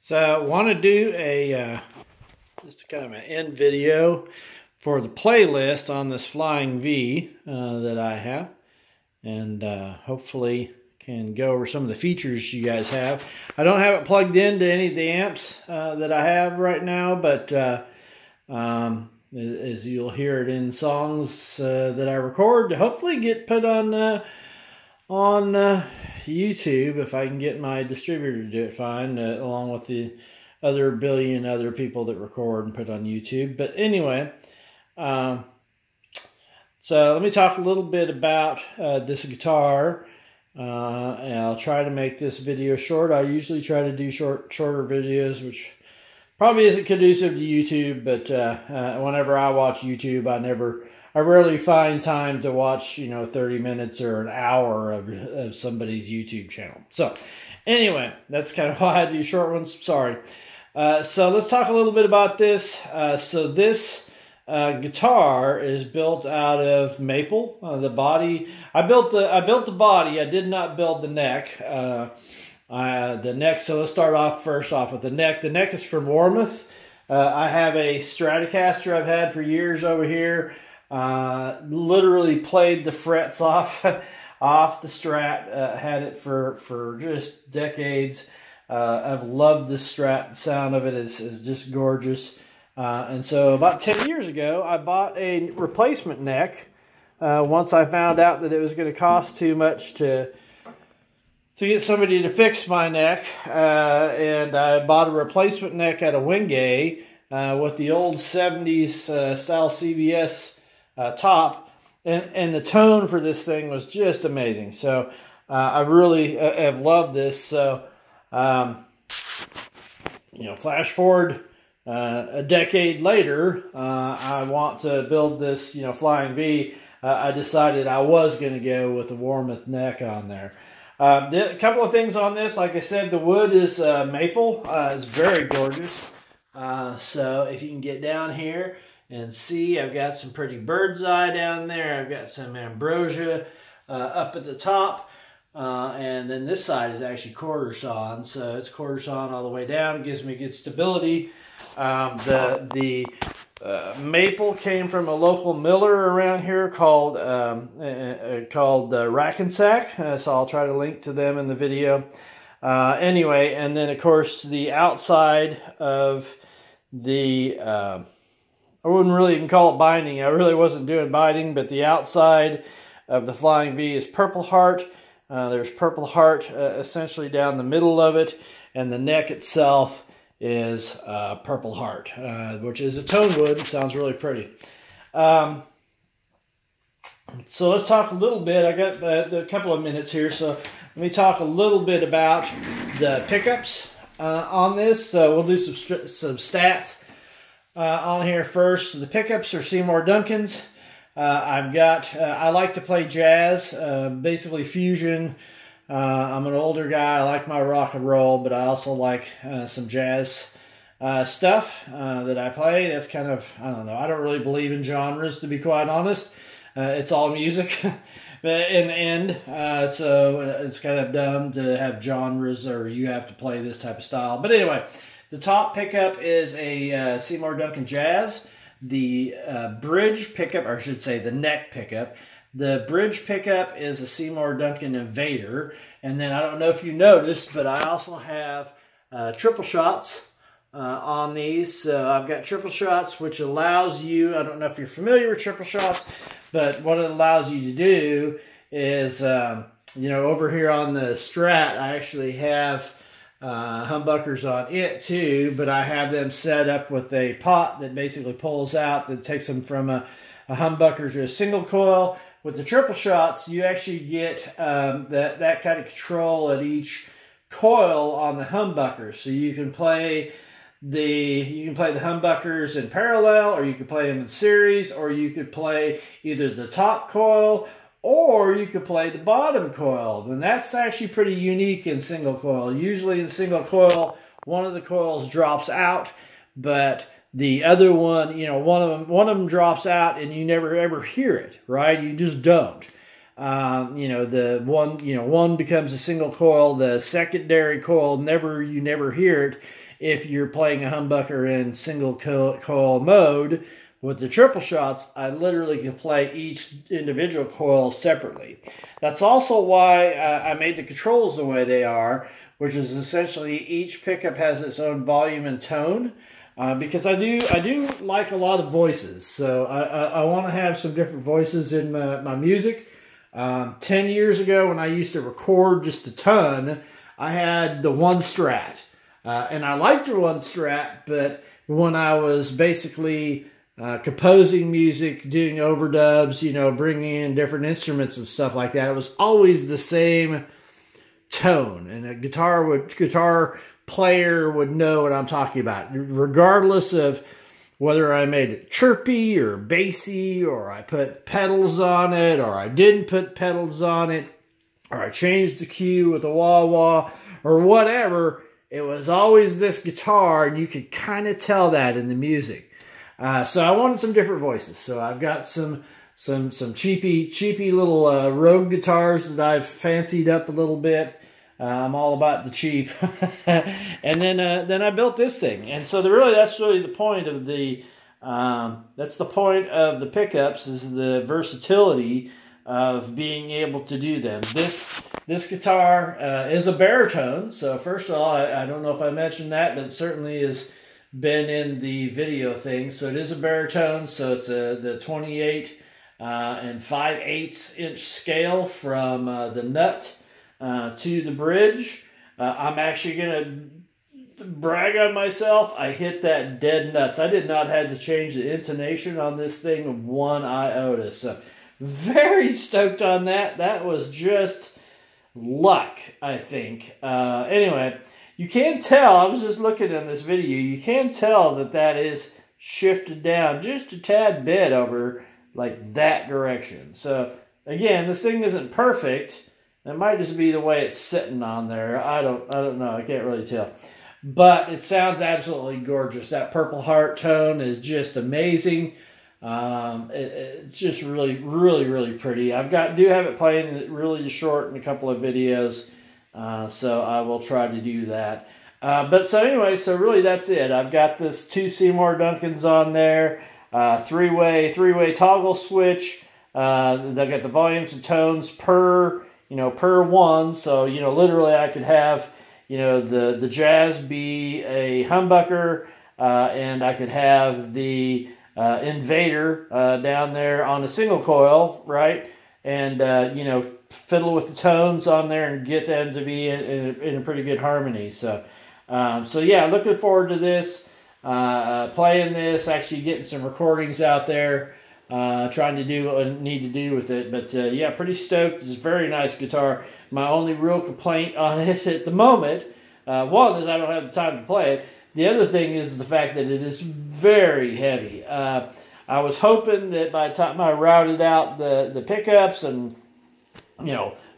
So I want to do a just kind of an end video for the playlist on this Flying V that I have, and hopefully can go over some of the features you guys have. I don't have it plugged into any of the amps that I have right now, but as you'll hear it in songs that I record, to hopefully get put on YouTube if I can get my distributor to do it fine, along with the other billion other people that record and put on YouTube. But anyway, so let me talk a little bit about this guitar, and I'll try to make this video short. I usually try to do shorter videos, which probably isn't conducive to YouTube, but whenever I watch YouTube, I rarely find time to watch, 30 minutes or an hour of somebody's YouTube channel. So anyway, that's kind of why I do short ones. Sorry. So let's talk a little bit about this. So this guitar is built out of maple. The body, I built the body. I did not build the neck. The neck, so let's start first off with the neck. The neck is from Warmouth. I have a Stratocaster I've had for years over here. Literally played the frets off the Strat. Had it for just decades. I've loved this Strat. The sound of it is just gorgeous. And so about 10 years ago, I bought a replacement neck. Once I found out that it was going to cost too much to get somebody to fix my neck, and I bought a replacement neck at a Wingate with the old 70s style CBS top, and the tone for this thing was just amazing. So I really have loved this. So flash forward a decade later, I want to build this Flying V. I decided I was going to go with the Warmouth neck on there. A couple of things on this. Like I said, the wood is maple. It's very gorgeous. So if you can get down here and see, I've got some pretty bird's eye down there. I've got some ambrosia up at the top. And then this side is actually quarter sawn. So it's quarter sawn all the way down. It gives me good stability. The maple came from a local miller around here called Rack and Sack, so I'll try to link to them in the video. Anyway, and then of course the outside of the I wouldn't really even call it binding. I really wasn't doing binding, but the outside of the Flying V is Purple Heart. There's Purple Heart essentially down the middle of it, and the neck itself is Purple Heart, which is a tone wood. It sounds really pretty. So let's talk a little bit. I got a couple of minutes here, so let me talk a little bit about the pickups on this. So we'll do some stats on here first. So the pickups are Seymour Duncans. I like to play jazz, basically fusion. I'm an older guy. I like my rock and roll, but I also like some jazz stuff that I play. That's kind of, I don't know. I don't really believe in genres, to be quite honest. It's all music in the end. So it's kind of dumb to have genres or you have to play this type of style. But anyway, the top pickup is a Seymour Duncan Jazz. The bridge pickup, or I should say the neck pickup, the bridge pickup is a Seymour Duncan Invader. And then I don't know if you noticed, but I also have triple shots on these. So I've got triple shots, which allows you, I don't know if you're familiar with triple shots, but what it allows you to do is, over here on the Strat, I actually have humbuckers on it too, but I have them set up with a pot that basically pulls out, that takes them from a humbucker to a single coil. With the triple shots, you actually get that kind of control at each coil on the humbuckers. So you can play the humbuckers in parallel, or you can play them in series, or you could play either the top coil or you could play the bottom coil. And that's actually pretty unique in single coil. Usually in single coil, one of the coils drops out, but the other one, one of them drops out and you never ever hear it, right? You just don't. One becomes a single coil. The secondary coil, you never hear it. if you're playing a humbucker in single coil mode. With the triple shots, I literally can play each individual coil separately. That's also why I made the controls the way they are, which is essentially each pickup has its own volume and tone. Because I do like a lot of voices, so I want to have some different voices in my music. 10 years ago, when I used to record just a ton, I had the one Strat, and I liked the one Strat. But when I was basically composing music, doing overdubs, you know, bringing in different instruments and stuff like that, it was always the same tone, and a guitar player would know what I'm talking about, regardless of whether I made it chirpy or bassy, or I put pedals on it, or I didn't put pedals on it, or I changed the cue with the wah-wah, or whatever. It was always this guitar, and you could kind of tell that in the music. So I wanted some different voices. So I've got some cheapy little Rogue guitars that I've fancied up a little bit. I'm all about the cheap. And then I built this thing. And so that's really the point of the pickups, is the versatility of being able to do them. This guitar is a baritone. So first of all, I don't know if I mentioned that, but it certainly has been in the video thing. So it is a baritone. So it's the 28 and 5/8 inch scale from the nut to the bridge. I'm actually going to brag on myself. I hit that dead nuts. I did not have to change the intonation on this thing one iota. So very stoked on that. That was just luck, I think. Anyway, you can tell, I was just looking in this video, you can tell that is shifted down just a tad bit over like that direction. So again, this thing isn't perfect. It might just be the way it's sitting on there. I don't know. I can't really tell. But it sounds absolutely gorgeous. That Purple Heart tone is just amazing. It's just really, really, really pretty. do have it playing really short in a couple of videos. So I will try to do that. But so anyway, so really that's it. I've got this 2 Seymour Duncans on there. Three-way toggle switch. They've got the volumes and tones per one. So, literally I could have, the Jazz be a humbucker, and I could have the Invader down there on a single coil, right? And, fiddle with the tones on there and get them to be in a pretty good harmony. So, yeah, looking forward to this, playing this, actually getting some recordings out there. Trying to do what I need to do with it. But yeah, pretty stoked. It's a very nice guitar. My only real complaint on it at the moment, one is I don't have the time to play it. The other thing is the fact that it is very heavy. I was hoping that by the time I routed out the pickups, and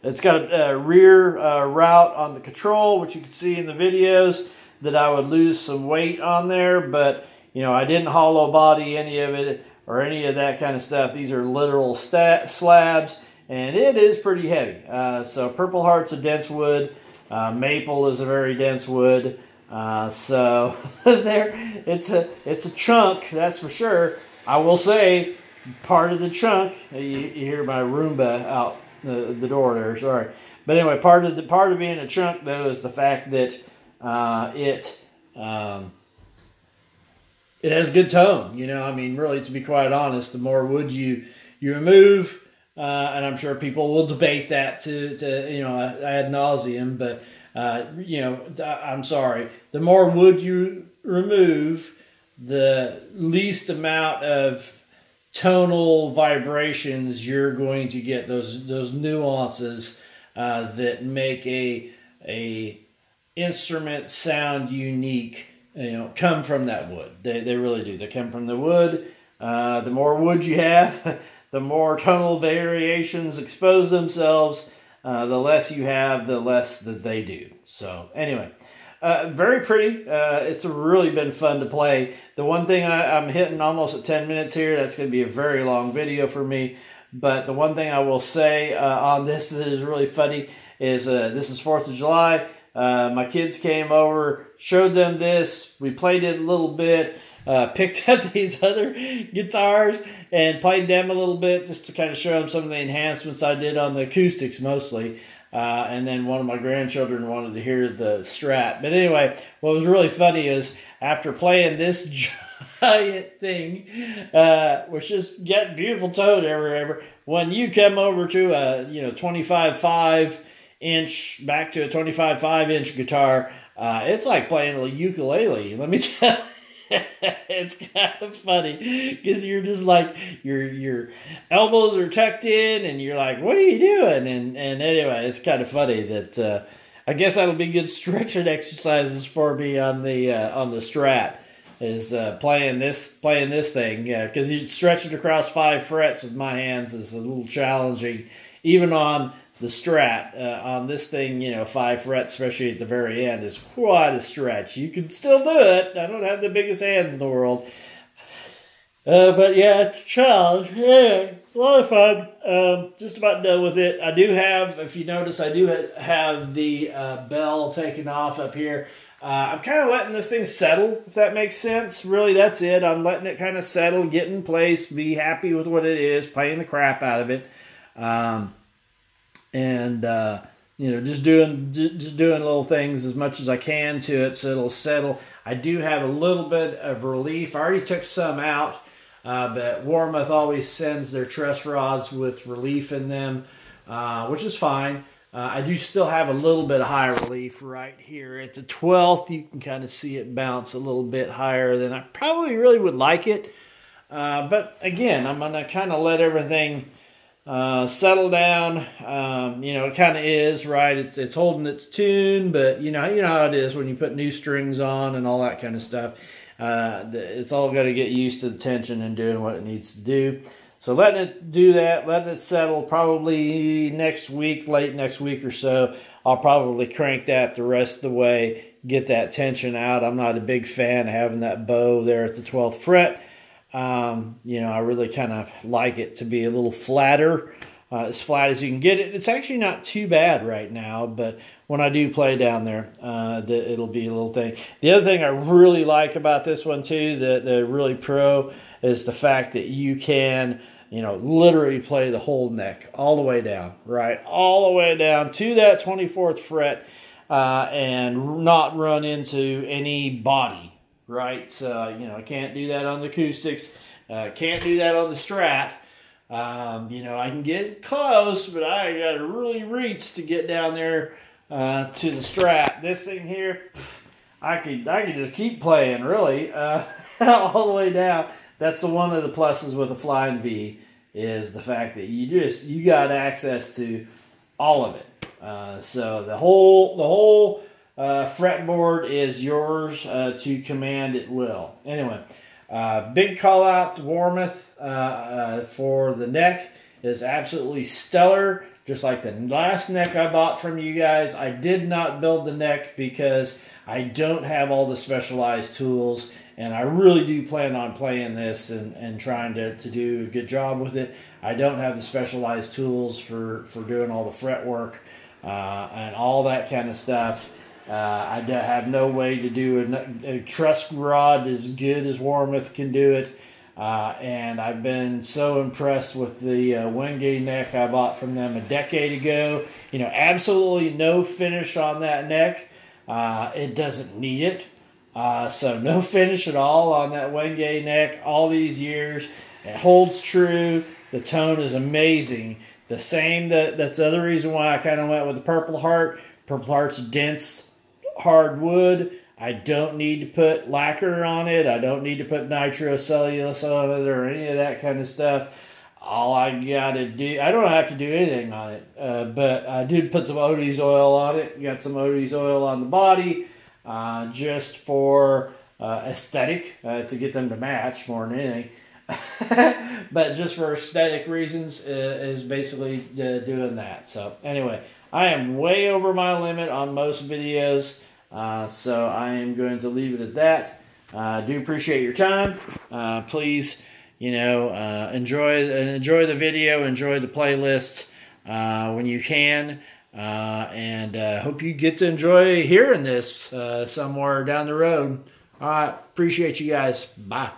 it's got a rear route on the control, which you can see in the videos, that I would lose some weight on there. But I didn't hollow body any of it or any of that kind of stuff. These are literal slabs, and it is pretty heavy. So Purple Heart's a dense wood. Maple is a very dense wood. So it's a chunk, that's for sure. I will say, part of the chunk, you hear my Roomba out the door there, sorry. But anyway, part of being a chunk, though, is the fact that it has good tone, I mean, really, to be quite honest, the more wood you remove, and I'm sure people will debate that to ad nauseum, but, I'm sorry, the more wood you remove, the least amount of tonal vibrations you're going to get, those nuances that make a instrument sound unique, come from that wood. They really do. They come from the wood. The more wood you have, the more tonal variations expose themselves. The less you have, the less that they do. So anyway, very pretty. It's really been fun to play. The one thing I'm hitting almost at 10 minutes here. That's going to be a very long video for me. But the one thing I will say on this that is really funny is this is 4th of July. My kids came over, showed them this. We played it a little bit. Picked up these other guitars and played them a little bit just to kind of show them some of the enhancements I did on the acoustics mostly. And then one of my grandchildren wanted to hear the Strat. But anyway, what was really funny is after playing this giant thing, which is got beautiful tone everywhere, when you come over to a 25.5 inch back to a 25.5 inch guitar, it's like playing a ukulele. Let me tell you. It's kind of funny because you're just like your elbows are tucked in and you're like, what are you doing? And anyway, it's kind of funny that I guess that'll be good stretching exercises for me on the Strat is playing this thing, because you stretch it across 5 frets with my hands is a little challenging even on the Strat. On this thing, 5 frets, especially at the very end, is quite a stretch. You can still do it. I don't have the biggest hands in the world. But yeah, it's a challenge. Yeah, a lot of fun. Just about done with it. I do have, if you notice, I do have the bell taken off up here. I'm kind of letting this thing settle, if that makes sense. Really, that's it. I'm letting it kind of settle, get in place, be happy with what it is, playing the crap out of it. Just doing little things as much as I can to it so it'll settle. I do have a little bit of relief. I already took some out, but Warmoth always sends their truss rods with relief in them, which is fine. I do still have a little bit of high relief right here at the 12th. You can kind of see it bounce a little bit higher than I probably really would like it. But again, I'm going to kind of let everything settle down. It kind of is, right? It's holding its tune, but you know how it is when you put new strings on and all that kind of stuff. It's all got to get used to the tension and doing what it needs to do. So letting it do that, letting it settle, probably next week, late next week or so, I'll probably crank that the rest of the way, get that tension out. I'm not a big fan of having that bow there at the 12th fret. I really kind of like it to be a little flatter, as flat as you can get it. It's actually not too bad right now, but when I do play down there, it'll be a little thing. The other thing I really like about this one too, the really pro, is the fact that you can, literally play the whole neck all the way down, right? All the way down to that 24th fret, and not run into any body. Right, so, I can't do that on the acoustics, can't do that on the Strat. I can get close, but I got to really reach to get down there to the Strat. This thing here, I could just keep playing, really, all the way down. That's one of the pluses with the Flying V, is the fact that you got access to all of it. So the whole fretboard is yours to command at will. Anyway, big call out to Warmoth for the neck. Is absolutely stellar. Just like the last neck I bought from you guys, I did not build the neck because I don't have all the specialized tools, and I really do plan on playing this and trying to do a good job with it. I don't have the specialized tools for doing all the fret work and all that kind of stuff. I have no way to do a truss rod as good as Warmoth can do it. And I've been so impressed with the Wenge neck I bought from them a decade ago. Absolutely no finish on that neck. It doesn't need it. So no finish at all on that Wenge neck all these years. It holds true. The tone is amazing. The same, that's the other reason why I kind of went with the Purple Heart. Purple Heart's dense, hard wood. I don't need to put lacquer on it. I don't need to put nitrocellulose on it or any of that kind of stuff. All I got to do, I don't have to do anything on it, but I did put some Odie's oil on it. Got some Odie's oil on the body just for aesthetic, to get them to match more than anything. But just for aesthetic reasons is basically doing that. So anyway, I am way over my limit on most videos. So I am going to leave it at that. I do appreciate your time. Please, enjoy the video, enjoy the playlists when you can. And hope you get to enjoy hearing this somewhere down the road. All right. Appreciate you guys. Bye.